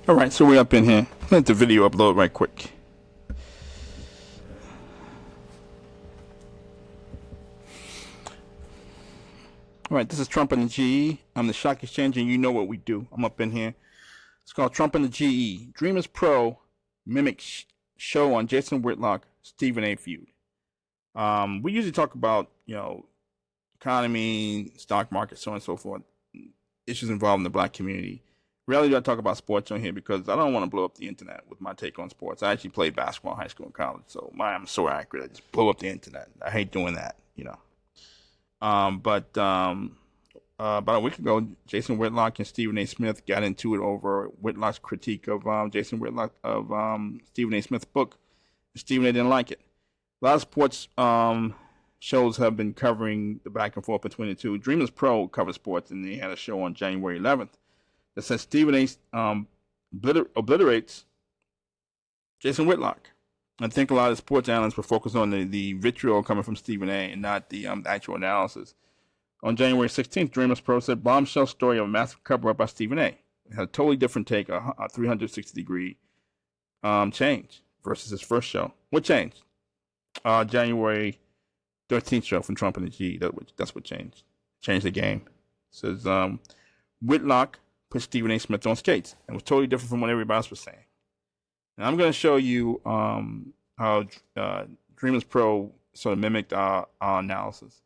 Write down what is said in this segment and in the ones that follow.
All right, so we're up in here. Let the video upload right quick. All right, this is Trump and the GE. I'm the Shock Exchange, and you know what we do. I'm up in here. It's called Trump and the GE. Dreamers Pro mimics show on Jason Whitlock, Stephen A. Feud. We usually talk about, economy, stock market, so on and so forth, issues involving the black community. Rarely do I talk about sports on here because I don't want to blow up the internet with my take on sports. I actually played basketball in high school and college, so I'm so accurate. I just blow up the internet. I hate doing that, But about a week ago, Jason Whitlock and Stephen A. Smith got into it over Whitlock's critique of Jason Whitlock of Stephen A. Smith's book. Stephen A. didn't like it. A lot of sports shows have been covering the back and forth between the two. Dreamers Pro covers sports, and they had a show on January 11th that says Stephen A. Obliterates Jason Whitlock. I think a lot of sports analysts were focused on the vitriol coming from Stephen A. and not the actual analysis. On January 16th, Dreamers Pro said bombshell story of a massive cover-up by Stephen A. It had a totally different take, a 360-degree change versus his first show. What changed? January 13th show from Trump and the G. That's what changed. Changed the game. It says Whitlock put Stephen A. Smith on skates. It was totally different from what everybody else was saying. And I'm going to show you how Dreamers Pro sort of mimicked our analysis.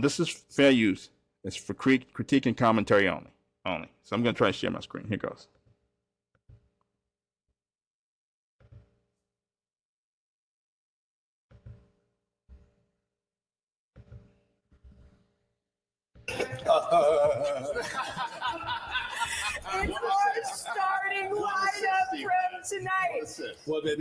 This is fair use. It's for critique and commentary only. So I'm going to try to share my screen. Here goes. It's our starting lineup from tonight. Well, they're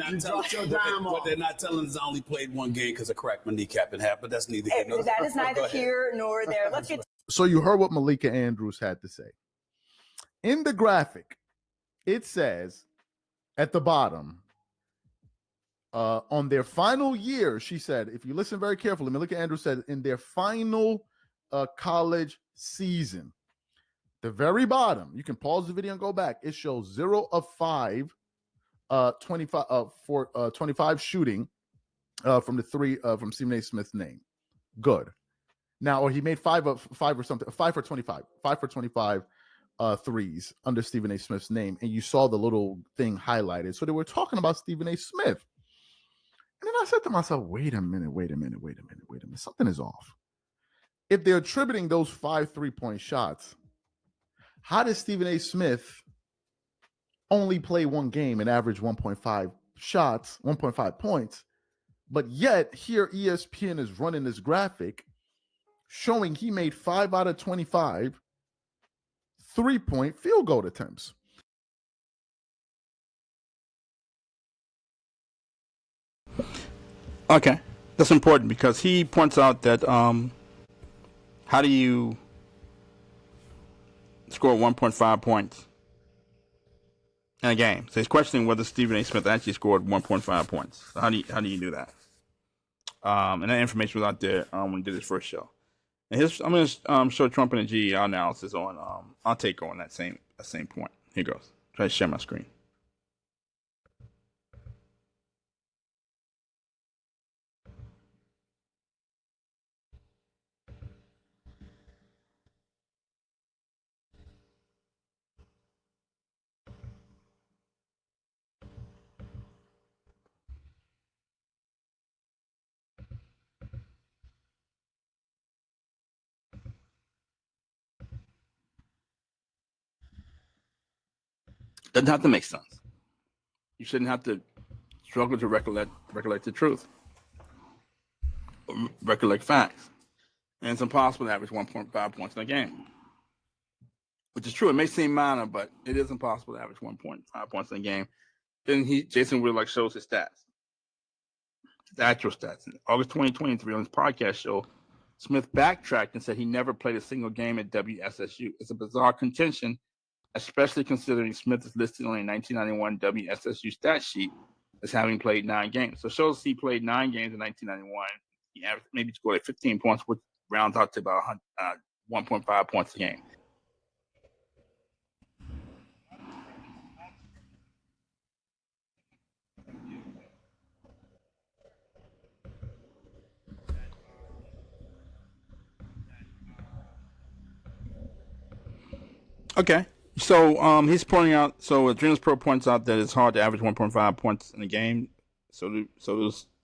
not telling us I only played one game because I cracked my kneecap in half, but that's neither here nor there. That is neither here nor there. Let's get. So you heard what Malika Andrews had to say. In the graphic, it says at the bottom, on their final year, she said, if you listen very carefully, Malika Andrews said, in their final college season, the very bottom, you can pause the video and go back. It shows 0 of 5, 25 shooting from the three from Stephen A. Smith's name. Good. Now, or he made 5 or something, 5 for 25, 5 for 25 threes under Stephen A. Smith's name, and you saw the little thing highlighted. So they were talking about Stephen A. Smith. And then I said to myself, wait a minute. Something is off. If they're attributing those 5 3-point shots, how did Stephen A. Smith only play one game and average 1.5 shots, 1.5 points, but yet here ESPN is running this graphic showing he made 5 out of 25 3-point field goal attempts? Okay, that's important because he points out that how do you score 1.5 points in a game? So he's questioning whether Stephen A. Smith actually scored 1.5 points. So how do you do that? And that information was out there when he did his first show. And I'm going to show Trump and the GE analysis on I'll take on that same point. Here goes. Try to share my screen. Doesn't have to make sense. You shouldn't have to struggle to recollect the truth, recollect facts. And it's impossible to average 1.5 points in a game, which is true. It may seem minor, but it is impossible to average 1.5 points in a game. Then Jason Whitlock shows his stats, his actual stats. In August 2023, on his podcast show, Smith backtracked and said he never played a single game at WSSU. It's a bizarre contention, especially considering Smith is listed on a 1991 WSSU stat sheet as having played 9 games. So it shows he played 9 games in 1991. He averaged, maybe scored 15 points, which rounds out to about 1.5 points a game. Okay. So he's pointing out. So Dreamers Pro points out that it's hard to average 1.5 points in a game. So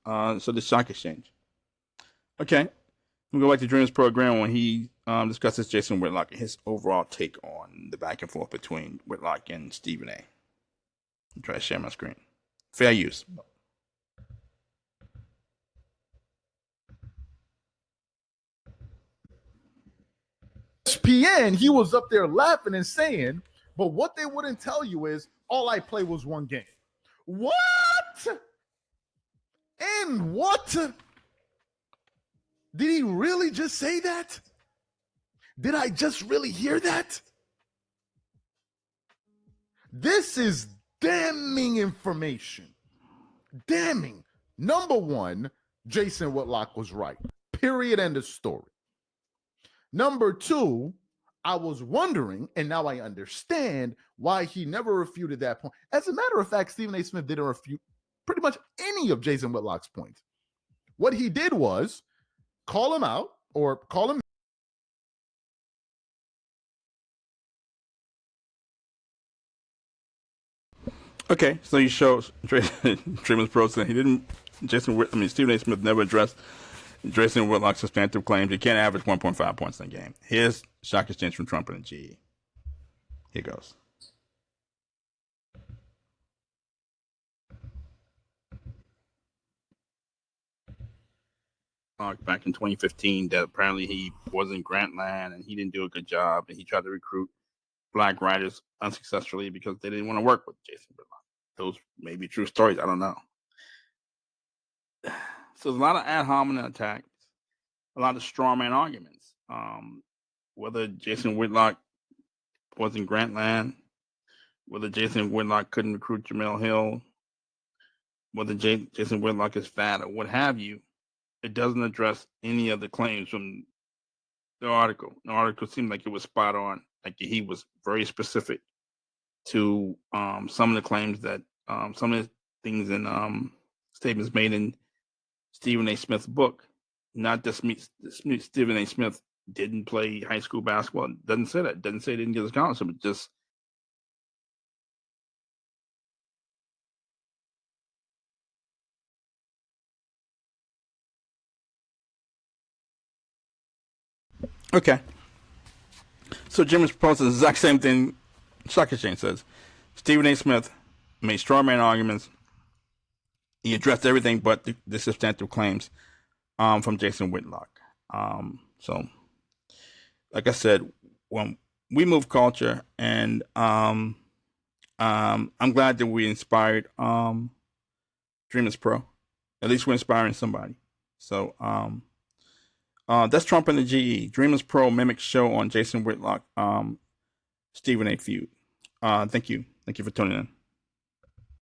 the stock exchange. Okay. We'll go back to Dreamers Program when he discusses Jason Whitlock and his overall take on the back and forth between Whitlock and Stephen A. I'll try to share my screen. Fair use. ESPN, he was up there laughing and saying, but what they wouldn't tell you is all I play was one game. What? And what? Did he really just say that? Did I just really hear that? This is damning information. Damning. Number one, Jason Whitlock was right. Period. End of story. Number two, I was wondering, and now I understand why he never refuted that point. As a matter of fact, Stephen A. Smith didn't refute pretty much any of Jason Whitlock's points. What he did was call him out or call him. Okay, so he shows Dreamers Pro saying he didn't. Stephen A. Smith never addressed Jason Whitlock's substantive claims. He can't average 1.5 points in a game. Here's stock exchange from Trump and the GE. Here goes. Back in 2015, that apparently he was in Grantland and he didn't do a good job, and he tried to recruit black writers unsuccessfully because they didn't want to work with Jason Whitlock. Those may be true stories. I don't know. So there's a lot of ad hominem attacks, a lot of straw man arguments. Whether Jason Whitlock was in Grantland, whether Jason Whitlock couldn't recruit Jamel Hill, whether Jason Whitlock is fat or what have you, it doesn't address any of the claims from the article. The article seemed like it was spot on. Like he was very specific to some of the claims that some of the things in statements made in Stephen A. Smith's book. Not that Stephen A. Smith didn't play high school basketball. It doesn't say that. It doesn't say he didn't get a scholarship. It just okay. So Jim is proposing the exact same thing Stock Exchange says. Stephen A. Smith made straw man arguments. He addressed everything but the substantive claims from Jason Whitlock. So, like I said, when we move culture, and I'm glad that we inspired Dreamers Pro. At least we're inspiring somebody. So, that's Trump and the GE. Dreamers Pro mimics show on Jason Whitlock, Stephen A. Feud. Thank you. Thank you for tuning in.